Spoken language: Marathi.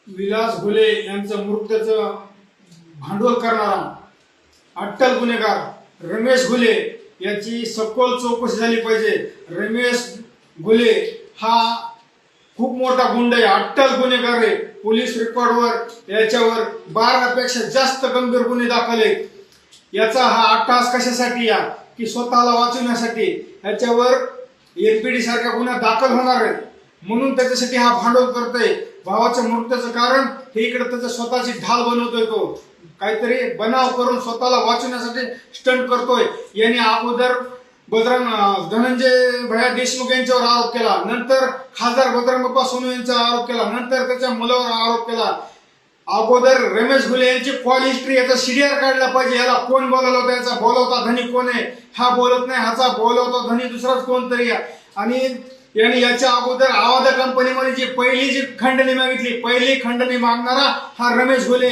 विलास घुले यांचं मृत्यूचं भांडवल करणारा अट्टल गुन्हेगार रमेश घुले याची सखोल चौकशी झाली पाहिजे। रमेश घुले हा खूप मोठा गुंड आहे, अट्टल गुन्हेगार आहे। पोलीस रेकॉर्डवर याच्यावर 12 पेक्षा जास्त गंभीर गुन्हे दाखल आहेत। याचा हा अट्टहास कशासाठी या की स्वतःला वाचवण्यासाठी याच्यावर एनपीडी सारख्या गुन्हा दाखल होणार आहे, म्हणून त्याच्यासाठी हा भांडवल करतोय। भावाच्या मृत्यूचं कारण हे इकडे त्याच्या स्वतःची ढाल बनवतोय, तो काहीतरी बनाव करून स्वतःला वाचवण्यासाठी स्टंट करतोय। याने अगोदर बजरंग धनंजय भैया देशमुख यांच्यावर आरोप केला, नंतर खासदार बजरंग बाप्पा सोनू यांच्यावर आरोप केला, नंतर त्याच्या मुलावर आरोप केला। अगोदर रमेश घुले यांची कॉल हिस्ट्री याचा सीडीआर काढला पाहिजे। याला कोण बोलवलं होतं, याचा बोलवता धनी कोण आहे, हा बोलत नाही, ह्याचा बोलवता धनी दुसराच कोणतरी आहे। आणि याने याच्या अगोदर आवादा कंपनीमध्ये जी पहिली खंडणी मागितली, पहिली खंडणी मागणारा हा रमेश घुले।